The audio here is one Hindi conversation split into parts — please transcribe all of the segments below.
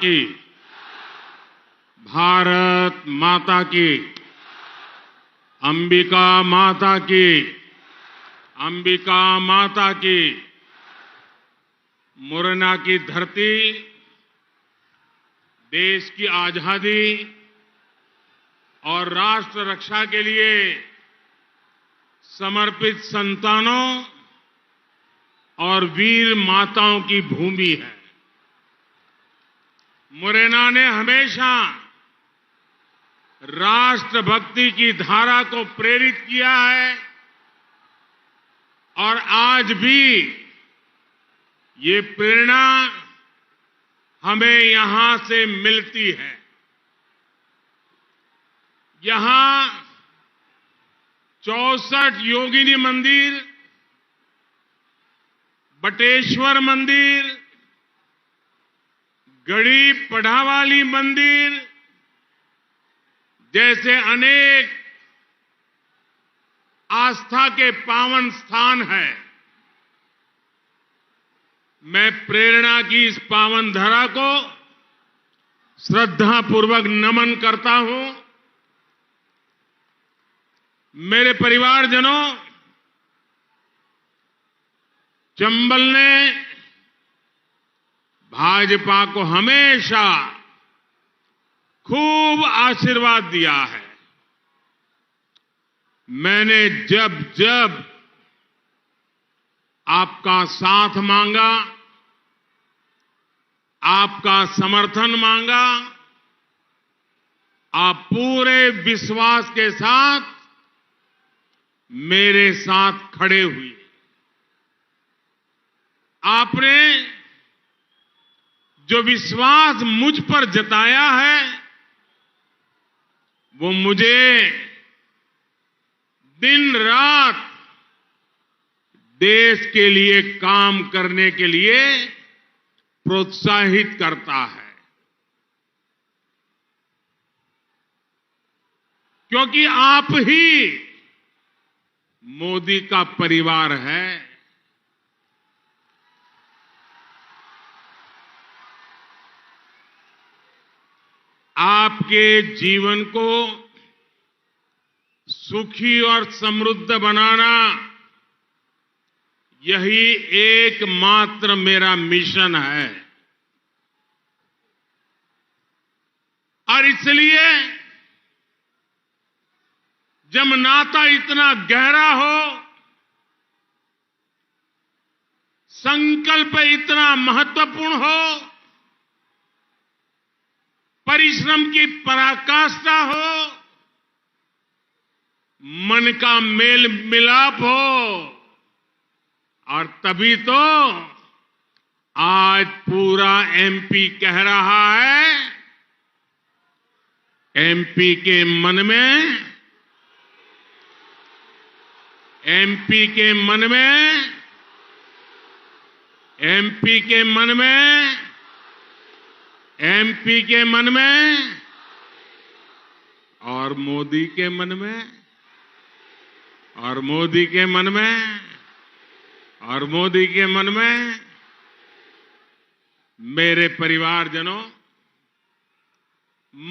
की, भारत माता की, अंबिका माता की, अंबिका माता की। मुरैना की धरती देश की आजादी और राष्ट्र रक्षा के लिए समर्पित संतानों और वीर माताओं की भूमि है। मुरैना ने हमेशा राष्ट्रभक्ति की धारा को प्रेरित किया है और आज भी ये प्रेरणा हमें यहां से मिलती है। यहां 64 योगिनी मंदिर, बटेश्वर मंदिर, गढ़ी पढ़ावाली मंदिर जैसे अनेक आस्था के पावन स्थान हैं। मैं प्रेरणा की इस पावन धरा को श्रद्धापूर्वक नमन करता हूं। मेरे परिवारजनों, चंबल ने भाजपा को हमेशा खूब आशीर्वाद दिया है। मैंने जब जब आपका साथ मांगा, आपका समर्थन मांगा, आप पूरे विश्वास के साथ मेरे साथ खड़े हुए। आपने जो विश्वास मुझ पर जताया है वो मुझे दिन रात देश के लिए काम करने के लिए प्रोत्साहित करता है, क्योंकि आप ही मोदी का परिवार है। आपके जीवन को सुखी और समृद्ध बनाना, यही एकमात्र मेरा मिशन है। और इसलिए जब नाता इतना गहरा हो, संकल्प इतना महत्वपूर्ण हो, परिश्रम की पराकाष्ठा हो, मन का मेल मिलाप हो, और तभी तो आज पूरा एमपी कह रहा है, एमपी के मन में, एमपी के मन में, एमपी के मन में, एमपी के मन में और मोदी के मन में, और मोदी के मन में, और मोदी के मन में। मेरे परिवारजनों,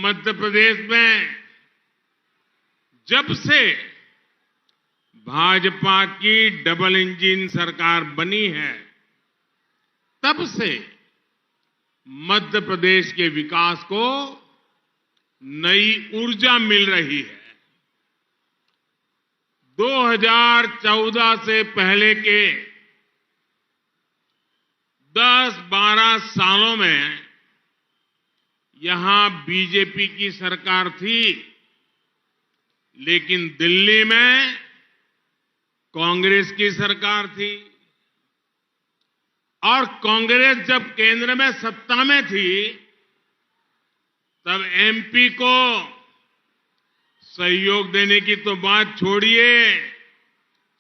मध्य प्रदेश में जब से भाजपा की डबल इंजन सरकार बनी है, तब से मध्य प्रदेश के विकास को नई ऊर्जा मिल रही है। 2014 से पहले के 10-12 सालों में यहां बीजेपी की सरकार थी, लेकिन दिल्ली में कांग्रेस की सरकार थी। और कांग्रेस जब केंद्र में सत्ता में थी, तब एमपी को सहयोग देने की तो बात छोड़िए,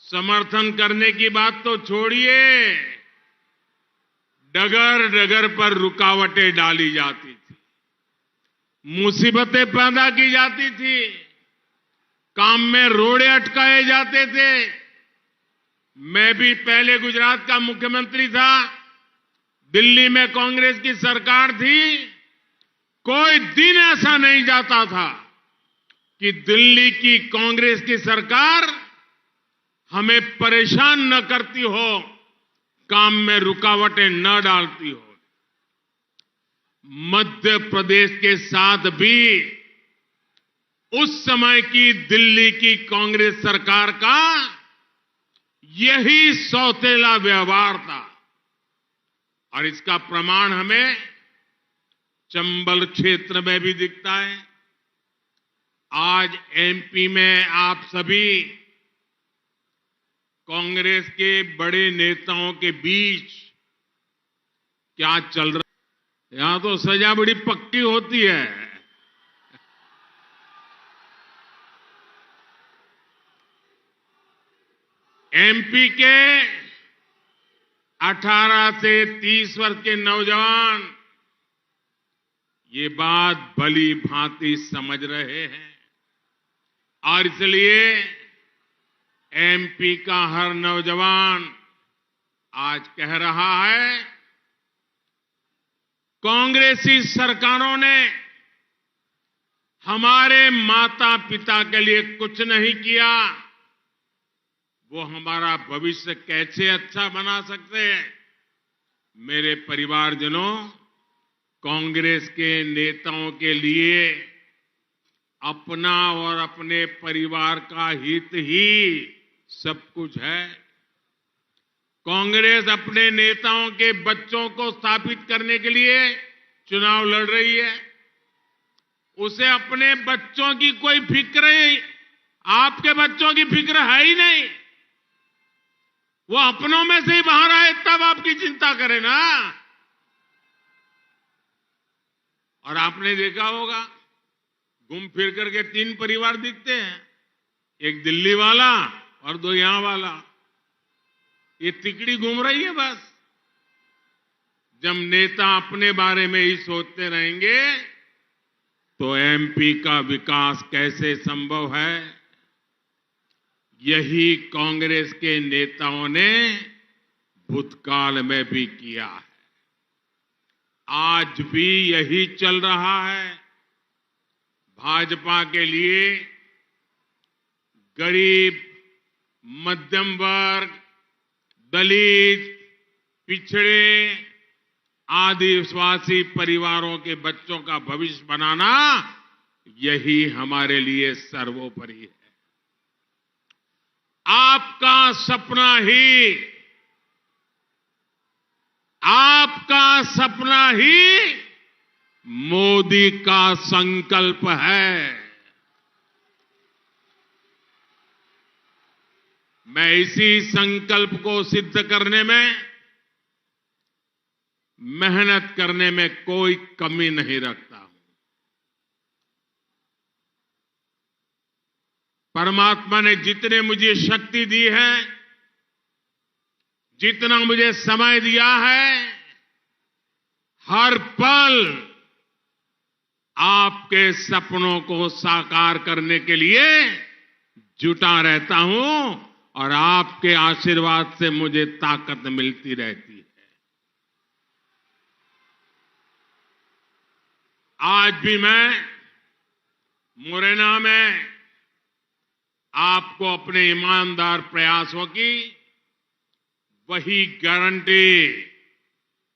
समर्थन करने की बात तो छोड़िए, डगर डगर पर रुकावटें डाली जाती थी, मुसीबतें पैदा की जाती थी, काम में रोड़े अटकाए जाते थे। मैं भी पहले गुजरात का मुख्यमंत्री था, दिल्ली में कांग्रेस की सरकार थी, कोई दिन ऐसा नहीं जाता था कि दिल्ली की कांग्रेस की सरकार हमें परेशान न करती हो, काम में रुकावटें न डालती हो। मध्य प्रदेश के साथ भी उस समय की दिल्ली की कांग्रेस सरकार का यही सौतेला व्यवहार था और इसका प्रमाण हमें चंबल क्षेत्र में भी दिखता है। आज एमपी में आप सभी कांग्रेस के बड़े नेताओं के बीच क्या चल रहा है, यहां तो सजा बड़ी पक्की होती है। एमपी के 18 से 30 वर्ष के नौजवान ये बात भली भांति समझ रहे हैं और इसलिए एमपी का हर नौजवान आज कह रहा है, कांग्रेसी सरकारों ने हमारे माता पिता के लिए कुछ नहीं किया, वो हमारा भविष्य कैसे अच्छा बना सकते हैं। मेरे परिवारजनों, कांग्रेस के नेताओं के लिए अपना और अपने परिवार का हित ही सब कुछ है। कांग्रेस अपने नेताओं के बच्चों को स्थापित करने के लिए चुनाव लड़ रही है। उसे अपने बच्चों की कोई फिक्र नहीं, आपके बच्चों की फिक्र है ही नहीं। वो अपनों में से ही बाहर आए तब आपकी चिंता करे ना। और आपने देखा होगा, घूम फिर करके 3 परिवार दिखते हैं, एक दिल्ली वाला और 2 यहां वाला। ये तिकड़ी घूम रही है बस। जब नेता अपने बारे में ही सोचते रहेंगे तो एमपी का विकास कैसे संभव है। यही कांग्रेस के नेताओं ने भूतकाल में भी किया है, आज भी यही चल रहा है। भाजपा के लिए गरीब, मध्यम वर्ग, दलित, पिछड़े, आदिवासी परिवारों के बच्चों का भविष्य बनाना यही हमारे लिए सर्वोपरि है। आपका सपना ही मोदी का संकल्प है। मैं इसी संकल्प को सिद्ध करने में, मेहनत करने में कोई कमी नहीं रखता हूं। परमात्मा ने जितने मुझे शक्ति दी है, जितना मुझे समय दिया है, हर पल आपके सपनों को साकार करने के लिए जुटा रहता हूं और आपके आशीर्वाद से मुझे ताकत मिलती रहती है। आज भी मैं मुरैना में आपको अपने ईमानदार प्रयासों की वही गारंटी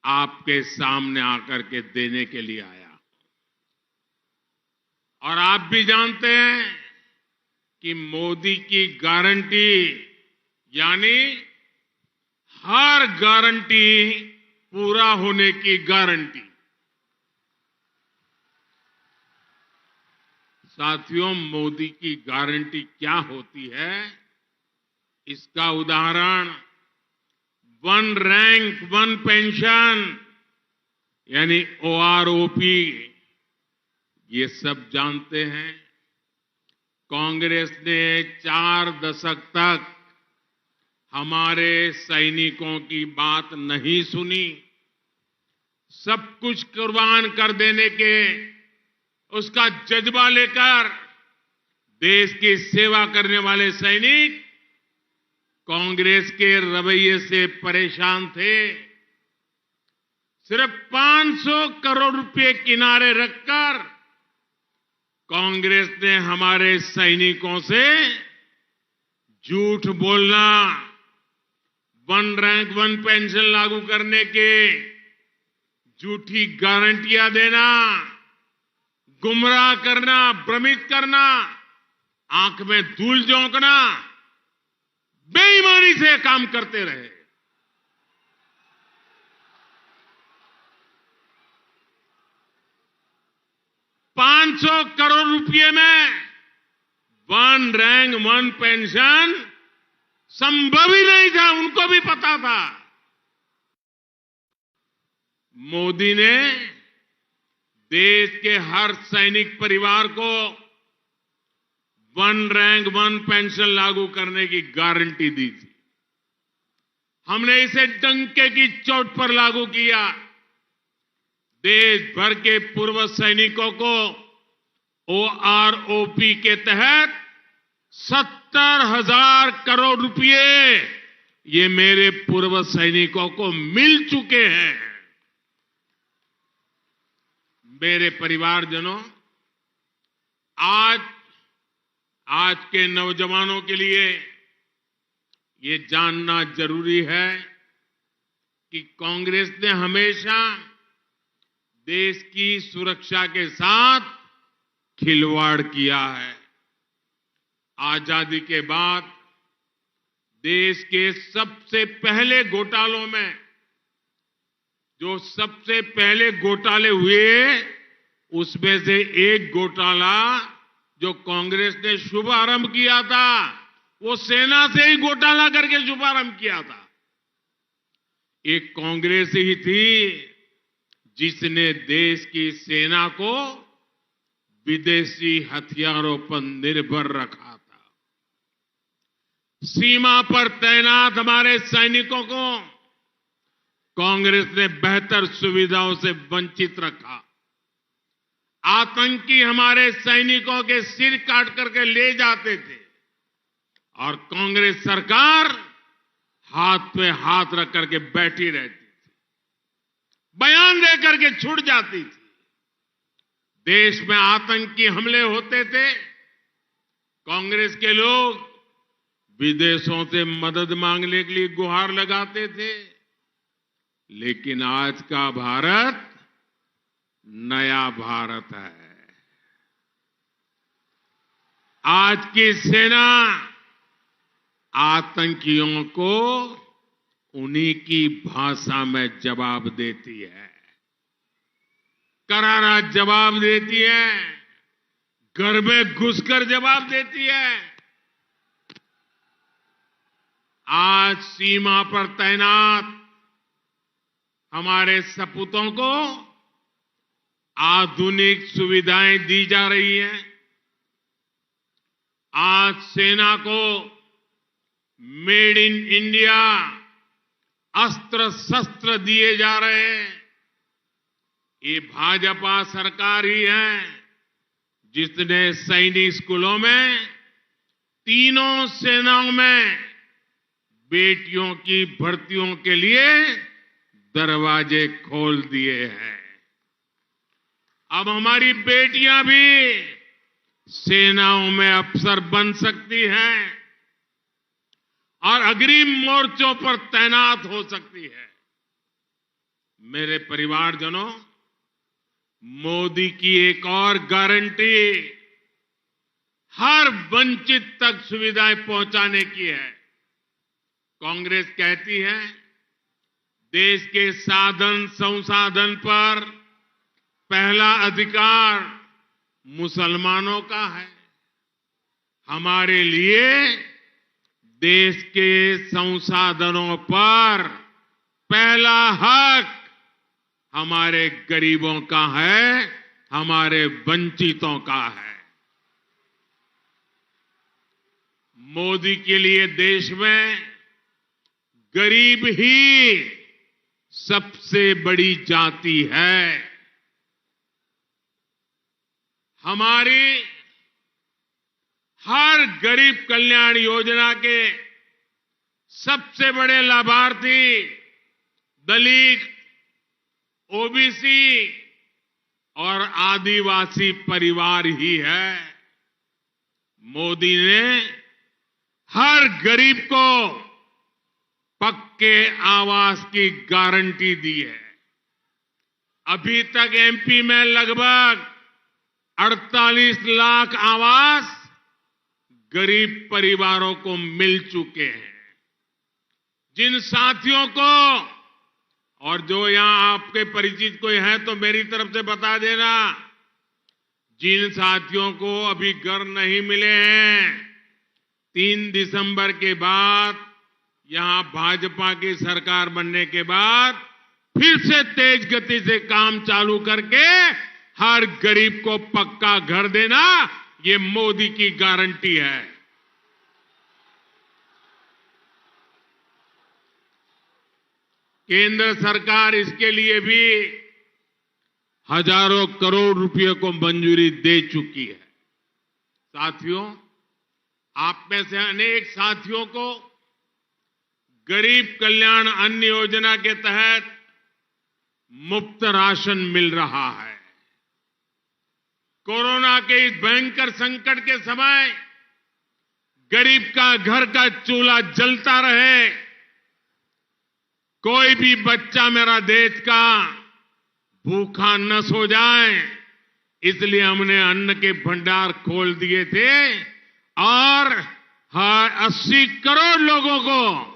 आपके सामने आकर के देने के लिए आया। और आप भी जानते हैं कि मोदी की गारंटी यानी हर गारंटी पूरा होने की गारंटी। साथियों, मोदी की गारंटी क्या होती है, इसका उदाहरण 1 रैंक 1 पेंशन यानी ओआरओपी, ये सब जानते हैं। कांग्रेस ने 4 दशक तक हमारे सैनिकों की बात नहीं सुनी। सब कुछ कुर्बान कर देने के उसका जज्बा लेकर देश की सेवा करने वाले सैनिक कांग्रेस के रवैये से परेशान थे। सिर्फ 500 करोड़ रुपए किनारे रखकर कांग्रेस ने हमारे सैनिकों से झूठ बोलना, वन रैंक वन पेंशन लागू करने के झूठी गारंटियां देना, गुमराह करना, भ्रमित करना, आंख में धूल झोंकना, बेईमानी से काम करते रहे। ₹500 करोड़ रुपए में वन रैंक वन पेंशन संभव ही नहीं था, उनको भी पता था। मोदी ने देश के हर सैनिक परिवार को वन रैंक वन पेंशन लागू करने की गारंटी दी थी। हमने इसे डंके की चोट पर लागू किया। देश भर के पूर्व सैनिकों को OROP के तहत 70,000 करोड़ रुपए ये मेरे पूर्व सैनिकों को मिल चुके हैं। मेरे परिवारजनों, आज के नौजवानों के लिए ये जानना जरूरी है कि कांग्रेस ने हमेशा देश की सुरक्षा के साथ खिलवाड़ किया है। आजादी के बाद देश के सबसे पहले घोटालों में जो सबसे पहले घोटाले हुए, उसमें से एक घोटाला जो कांग्रेस ने शुभारंभ किया था, वो सेना से ही घोटाला करके शुभारंभ किया था। एक कांग्रेस ही थी जिसने देश की सेना को विदेशी हथियारों पर निर्भर रखा था। सीमा पर तैनात हमारे सैनिकों को कांग्रेस ने बेहतर सुविधाओं से वंचित रखा। आतंकी हमारे सैनिकों के सिर काट करके ले जाते थे और कांग्रेस सरकार हाथ पे हाथ रख करके बैठी रहती थी, बयान दे करके छूट जाती थी। देश में आतंकी हमले होते थे, कांग्रेस के लोग विदेशों से मदद मांगने के लिए गुहार लगाते थे। लेकिन आज का भारत नया भारत है। आज की सेना आतंकियों को उन्हीं की भाषा में जवाब देती है, करारा जवाब देती है, घर में घुसकर जवाब देती है। आज सीमा पर तैनात हमारे सपूतों को आधुनिक सुविधाएं दी जा रही हैं। आज सेना को मेड इन इंडिया अस्त्र शस्त्र दिए जा रहे हैं। ये भाजपा सरकार ही है जिसने सैनिक स्कूलों में तीनों सेनाओं में बेटियों की भर्तियों के लिए दरवाजे खोल दिए हैं। अब हमारी बेटियां भी सेनाओं में अफसर बन सकती हैं और अग्रिम मोर्चों पर तैनात हो सकती है। मेरे परिवारजनों, मोदी की एक और गारंटी हर वंचित तक सुविधाएं पहुंचाने की है। कांग्रेस कहती है देश के साधन संसाधन पर पहला अधिकार मुसलमानों का है। हमारे लिए देश के संसाधनों पर पहला हक हमारे गरीबों का है, हमारे वंचितों का है। मोदी के लिए देश में गरीब ही सबसे बड़ी जाति है। हमारी हर गरीब कल्याण योजना के सबसे बड़े लाभार्थी दलित, ओबीसी और आदिवासी परिवार ही है। मोदी ने हर गरीब को पक्के आवास की गारंटी दी है। अभी तक एमपी में लगभग 48 लाख आवास गरीब परिवारों को मिल चुके हैं। जिन साथियों को, और जो यहां आपके परिचित कोई हैं तो मेरी तरफ से बता देना, जिन साथियों को अभी घर नहीं मिले हैं, 3 दिसंबर के बाद यहां भाजपा की सरकार बनने के बाद फिर से तेज गति से काम चालू करके हर गरीब को पक्का घर देना, ये मोदी की गारंटी है। केंद्र सरकार इसके लिए भी हजारों करोड़ रुपए को मंजूरी दे चुकी है। साथियों, आप में से अनेक साथियों को गरीब कल्याण अन्न योजना के तहत मुफ्त राशन मिल रहा है। कोरोना के इस भयंकर संकट के समय गरीब का घर का चूल्हा जलता रहे, कोई भी बच्चा मेरा देश का भूखा न सो जाए, इसलिए हमने अन्न के भंडार खोल दिए थे और हर 80 करोड़ लोगों को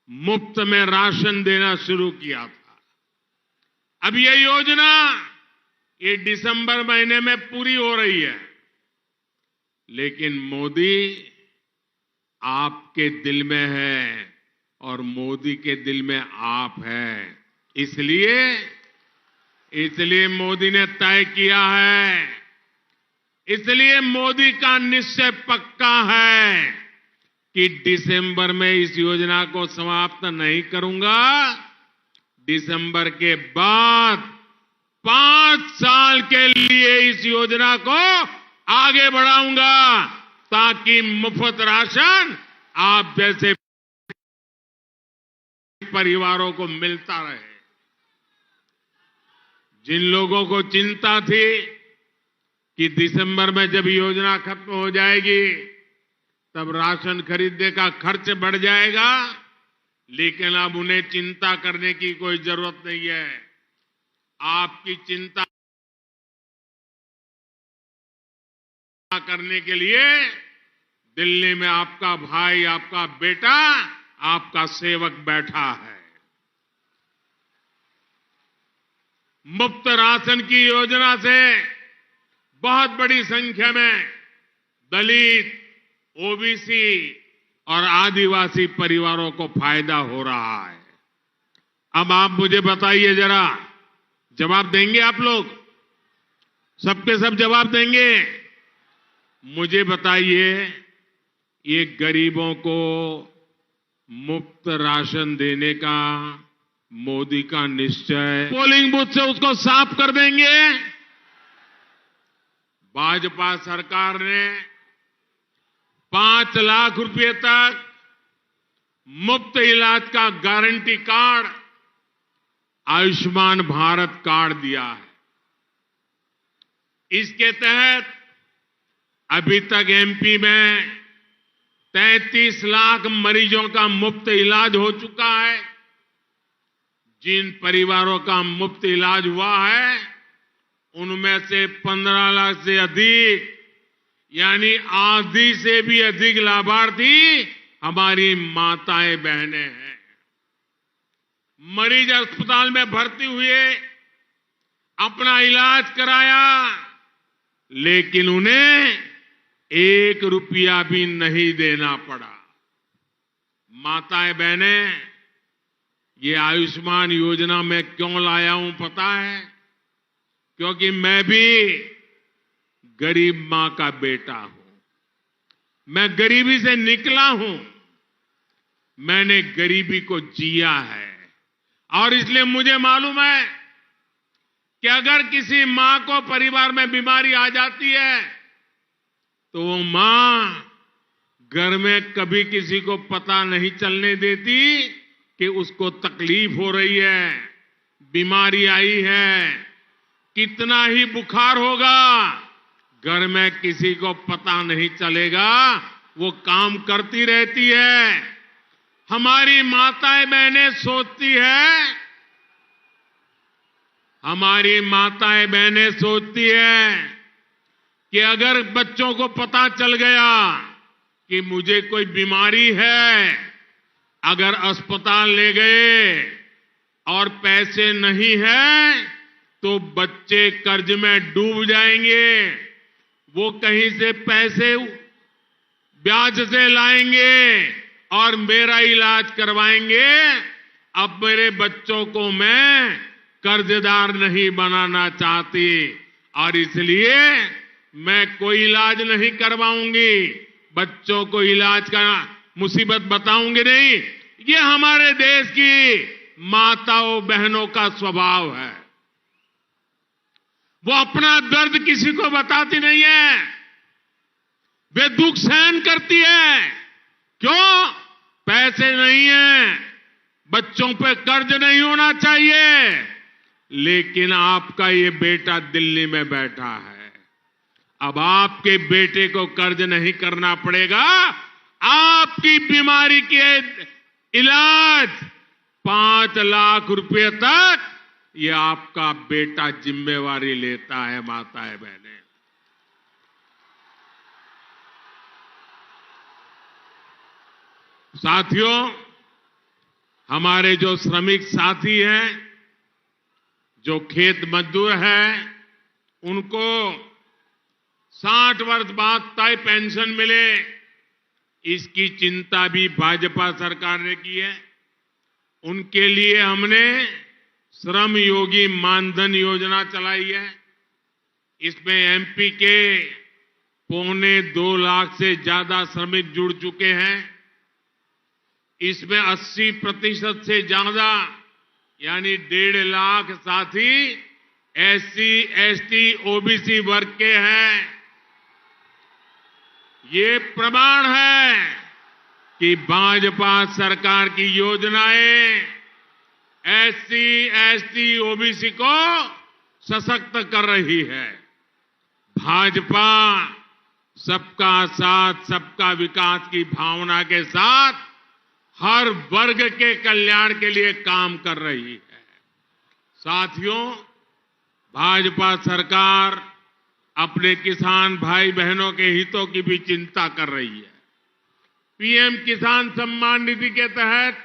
मुफ्त में राशन देना शुरू किया था। अब ये योजना ये दिसंबर महीने में पूरी हो रही है, लेकिन मोदी आपके दिल में है और मोदी के दिल में आप हैं। इसलिए मोदी ने तय किया है, इसलिए मोदी का निश्चय पक्का है कि दिसंबर में इस योजना को समाप्त नहीं करूंगा। दिसंबर के बाद 5 साल के लिए इस योजना को आगे बढ़ाऊंगा ताकि मुफ्त राशन आप जैसे परिवारों को मिलता रहे। जिन लोगों को चिंता थी कि दिसंबर में जब योजना खत्म हो जाएगी तब राशन खरीदने का खर्च बढ़ जाएगा, लेकिन अब उन्हें चिंता करने की कोई जरूरत नहीं है। आपकी चिंता करने के लिए दिल्ली में आपका भाई, आपका बेटा, आपका सेवक बैठा है। मुफ्त राशन की योजना से बहुत बड़ी संख्या में दलित, ओबीसी और आदिवासी परिवारों को फायदा हो रहा है। अब आप मुझे बताइए जरा, जवाब देंगे आप लोग? सबके सब जवाब देंगे? मुझे बताइए, ये गरीबों को मुफ्त राशन देने का मोदी का निश्चय, पोलिंग बूथ से उसको साफ कर देंगे। भाजपा सरकार ने 5 लाख रुपए तक मुफ्त इलाज का guarantee card, Ayushman Bharat card दिया है। इसके तहत अभी तक एमपी में 33 लाख मरीजों का मुफ्त इलाज हो चुका है। जिन परिवारों का मुफ्त इलाज हुआ है, उनमें से 15 लाख से अधिक, यानी आधी से भी अधिक लाभार्थी हमारी माताएं बहनें हैं। मरीज अस्पताल में भर्ती हुए, अपना इलाज कराया, लेकिन उन्हें 1 रुपया भी नहीं देना पड़ा। माताएं बहनें, ये आयुष्मान योजना में क्यों लाया हूं पता है? क्योंकि मैं भी गरीब मां का बेटा हूं। मैं गरीबी से निकला हूं। मैंने गरीबी को जिया है और इसलिए मुझे मालूम है कि अगर किसी मां को परिवार में बीमारी आ जाती है तो वो मां घर में कभी किसी को पता नहीं चलने देती कि उसको तकलीफ हो रही है। बीमारी आई है, कितना ही बुखार होगा, घर में किसी को पता नहीं चलेगा, वो काम करती रहती है। हमारी माताएं बहनें सोचती है, हमारी माताएं बहनें सोचती है कि अगर बच्चों को पता चल गया कि मुझे कोई बीमारी है, अगर अस्पताल ले गए और पैसे नहीं है तो बच्चे कर्ज में डूब जाएंगे, वो कहीं से पैसे ब्याज से लाएंगे और मेरा इलाज करवाएंगे। अब मेरे बच्चों को मैं कर्जदार नहीं बनाना चाहती और इसलिए मैं कोई इलाज नहीं करवाऊंगी, बच्चों को इलाज का मुसीबत बताऊंगी नहीं। ये हमारे देश की माताओं बहनों का स्वभाव है। वो अपना दर्द किसी को बताती नहीं है, वे दुख सहन करती है। क्यों? पैसे नहीं है, बच्चों पे कर्ज नहीं होना चाहिए। लेकिन आपका ये बेटा दिल्ली में बैठा है, अब आपके बेटे को कर्ज नहीं करना पड़ेगा। आपकी बीमारी के इलाज 5 लाख रुपए तक ये आपका बेटा जिम्मेवारी लेता है। माताएं बहनें, साथियों, हमारे जो श्रमिक साथी हैं, जो खेत मजदूर हैं, उनको 60 वर्ष बाद तय पेंशन मिले, इसकी चिंता भी भाजपा सरकार ने की है। उनके लिए हमने श्रम योगी मानधन योजना चलाई है। इसमें एमपी के 2.25 लाख से ज्यादा श्रमिक जुड़ चुके हैं। इसमें 80% से ज्यादा यानी 1.5 लाख साथी एससी, एसटी, ओबीसी वर्ग के हैं। ये प्रमाण है कि भाजपा सरकार की योजनाएं एससी, एसटी, ओबीसी को सशक्त कर रही है। भाजपा सबका साथ, सबका विकास की भावना के साथ हर वर्ग के कल्याण के लिए काम कर रही है। साथियों, भाजपा सरकार अपने किसान भाई बहनों के हितों की भी चिंता कर रही है। पीएम किसान सम्मान निधि के तहत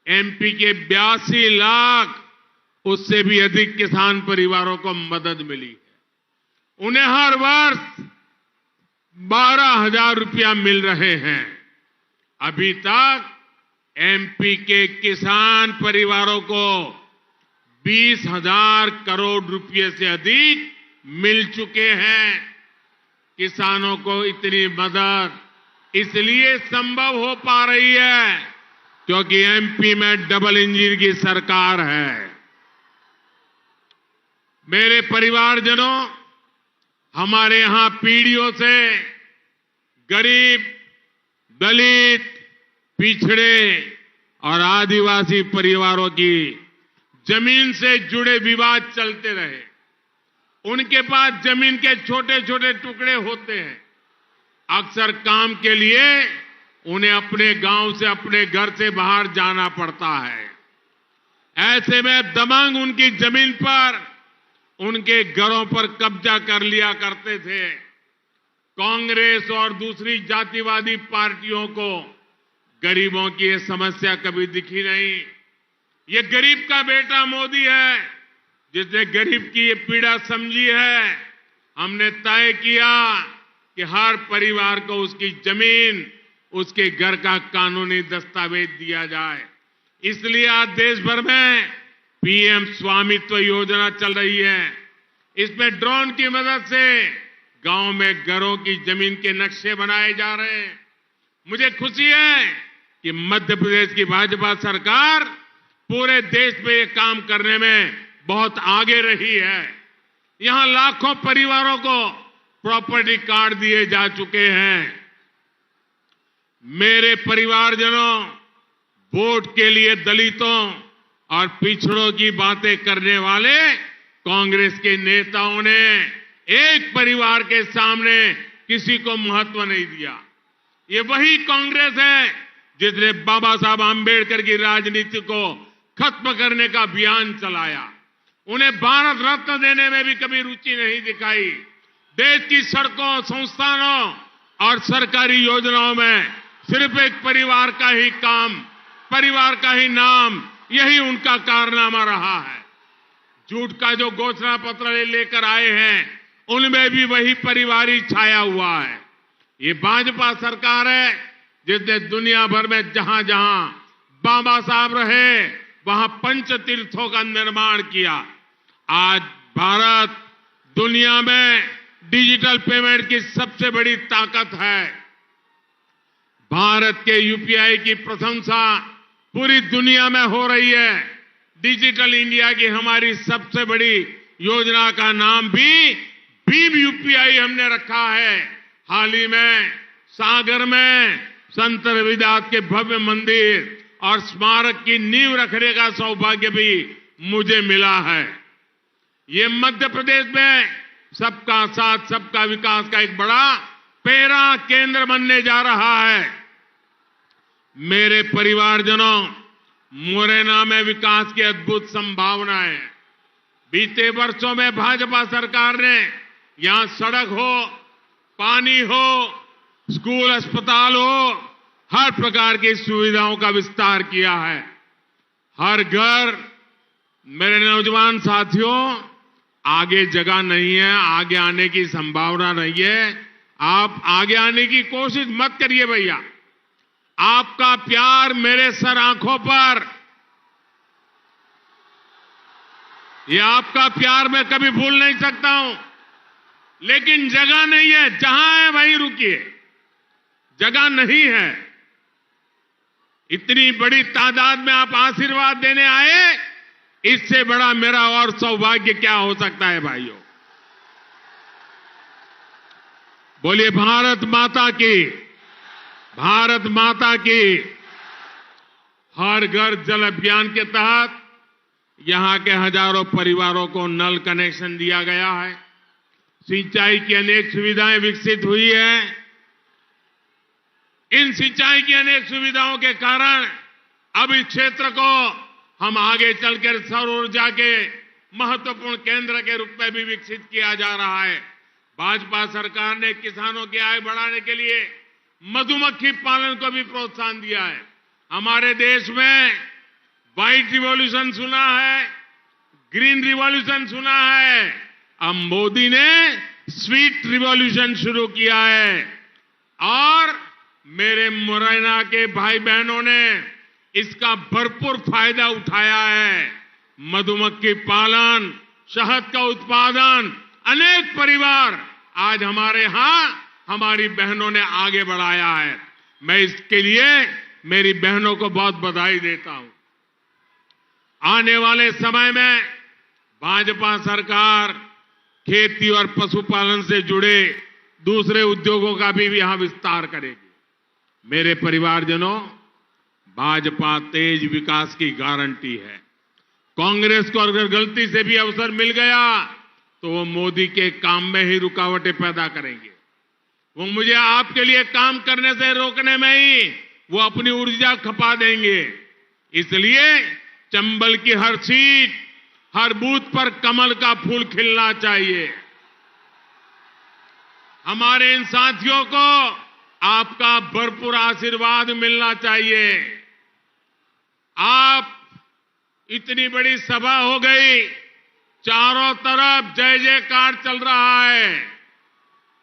एमपी के 82 लाख उससे भी अधिक किसान परिवारों को मदद मिली है। उन्हें हर वर्ष 12,000 रुपया मिल रहे हैं। अभी तक एमपी के किसान परिवारों को 20,000 करोड़ रुपए से अधिक मिल चुके हैं। किसानों को इतनी मदद इसलिए संभव हो पा रही है क्योंकि एमपी में डबल इंजन की सरकार है। मेरे परिवारजनों, हमारे यहां पीढ़ियों से गरीब, दलित, पिछड़े और आदिवासी परिवारों की जमीन से जुड़े विवाद चलते रहे। उनके पास जमीन के छोटे छोटे टुकड़े होते हैं। अक्सर काम के लिए उन्हें अपने गांव से, अपने घर से बाहर जाना पड़ता है। ऐसे में दबंग उनकी जमीन पर, उनके घरों पर कब्जा कर लिया करते थे। कांग्रेस और दूसरी जातिवादी पार्टियों को गरीबों की ये समस्या कभी दिखी नहीं। ये गरीब का बेटा मोदी है जिसने गरीब की ये पीड़ा समझी है। हमने तय किया कि हर परिवार को उसकी जमीन, उसके घर का कानूनी दस्तावेज दिया जाए। इसलिए आज देश भर में पीएम स्वामित्व योजना चल रही है। इसमें ड्रोन की मदद से गांव में घरों की जमीन के नक्शे बनाए जा रहे हैं। मुझे खुशी है कि मध्य प्रदेश की भाजपा सरकार पूरे देश में ये काम करने में बहुत आगे रही है। यहां लाखों परिवारों को प्रॉपर्टी कार्ड दिए जा चुके हैं। मेरे परिवारजनों, वोट के लिए दलितों, और पिछड़ों की बातें करने वाले कांग्रेस के नेताओं ने एक परिवार के सामने किसी को महत्व नहीं दिया। ये वही कांग्रेस है जिसने बाबा साहब आंबेडकर की राजनीति को खत्म करने का अभियान चलाया। उन्हें भारत रत्न देने में भी कभी रुचि नहीं दिखाई। देश की सड़कों, संस्थानों और सरकारी योजनाओं में सिर्फ एक परिवार का ही काम, परिवार का ही नाम, यही उनका कारनामा रहा है। झूठ का जो घोषणा पत्र लेकर आए हैं उनमें भी वही परिवार ही छाया हुआ है। ये भाजपा सरकार है जिसने दुनिया भर में जहां जहां बाबा साहब रहे वहां पंच तीर्थों का निर्माण किया। आज भारत दुनिया में डिजिटल पेमेंट की सबसे बड़ी ताकत है। भारत के यूपीआई की प्रशंसा पूरी दुनिया में हो रही है। डिजिटल इंडिया की हमारी सबसे बड़ी योजना का नाम भी भीम यूपीआई हमने रखा है। हाल ही में सागर में संत रविदास के भव्य मंदिर और स्मारक की नींव रखने का सौभाग्य भी मुझे मिला है। ये मध्य प्रदेश में सबका साथ सबका विकास का एक बड़ा पैरा केंद्र बनने जा रहा है। मेरे परिवारजनों, मुरैना में विकास की अद्भुत संभावना है। बीते वर्षों में भाजपा सरकार ने यहां सड़क हो, पानी हो, स्कूल, अस्पताल हो, हर प्रकार की सुविधाओं का विस्तार किया है। हर घर, मेरे नौजवान साथियों, आगे जगह नहीं है, आगे आने की संभावना नहीं है। आप आगे आने की कोशिश मत करिए भैया। आपका प्यार मेरे सर आंखों पर, ये आपका प्यार मैं कभी भूल नहीं सकता हूं। लेकिन जगह नहीं है, जहां है वहीं रुकिए, जगह नहीं है। इतनी बड़ी तादाद में आप आशीर्वाद देने आए, इससे बड़ा मेरा और सौभाग्य क्या हो सकता है भाइयों। बोलिए भारत माता की, भारत माता की। हर घर जल अभियान के तहत यहां के हजारों परिवारों को नल कनेक्शन दिया गया है। सिंचाई की अनेक सुविधाएं विकसित हुई है। इन सिंचाई की अनेक सुविधाओं के कारण अब इस क्षेत्र को हम आगे चलकर सौर ऊर्जा के महत्वपूर्ण केंद्र के रूप में भी विकसित किया जा रहा है। भाजपा सरकार ने किसानों की आय बढ़ाने के लिए मधुमक्खी पालन को भी प्रोत्साहन दिया है। हमारे देश में व्हाइट रिवॉल्यूशन सुना है, ग्रीन रिवॉल्यूशन सुना है, अब मोदी ने स्वीट रिवॉल्यूशन शुरू किया है। और मेरे मुरैना के भाई बहनों ने इसका भरपूर फायदा उठाया है। मधुमक्खी पालन, शहद का उत्पादन, अनेक परिवार आज हमारे यहां हमारी बहनों ने आगे बढ़ाया है। मैं इसके लिए मेरी बहनों को बहुत बधाई देता हूं। आने वाले समय में भाजपा सरकार खेती और पशुपालन से जुड़े दूसरे उद्योगों का भी यहां विस्तार करेगी। मेरे परिवारजनों, भाजपा तेज विकास की गारंटी है। कांग्रेस को अगर गलती से भी अवसर मिल गया तो वो मोदी के काम में ही रुकावटें पैदा करेंगे। वो मुझे आपके लिए काम करने से रोकने में ही वो अपनी ऊर्जा खपा देंगे। इसलिए चंबल की हर सीट, हर बूथ पर कमल का फूल खिलना चाहिए। हमारे इन साथियों को आपका भरपूर आशीर्वाद मिलना चाहिए। आप इतनी बड़ी सभा हो गई, चारों तरफ जय जयकार चल रहा है।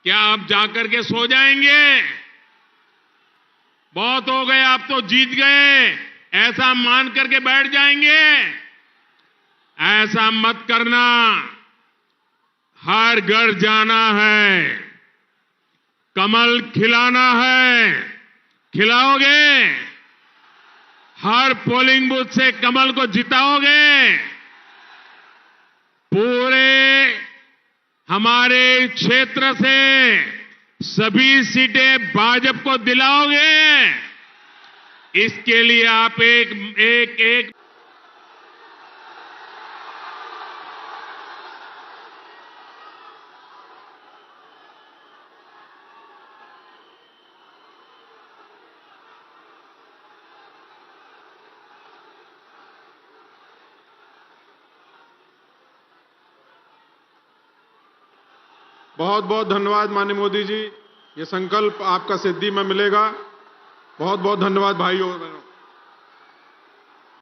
क्या आप जाकर के सो जाएंगे? बहुत हो गए, आप तो जीत गए, ऐसा मान करके बैठ जाएंगे? ऐसा मत करना। हर घर जाना है, कमल खिलाना है। खिलाओगे? हर पोलिंग बूथ से कमल को जिताओगे? पूरे हमारे क्षेत्र से सभी सीटें भाजपा को दिलाओगे? इसके लिए आप एक बहुत बहुत धन्यवाद माननीय मोदी जी। ये संकल्प आपका सिद्धि में मिलेगा। बहुत बहुत धन्यवाद भाइयों और बहनों।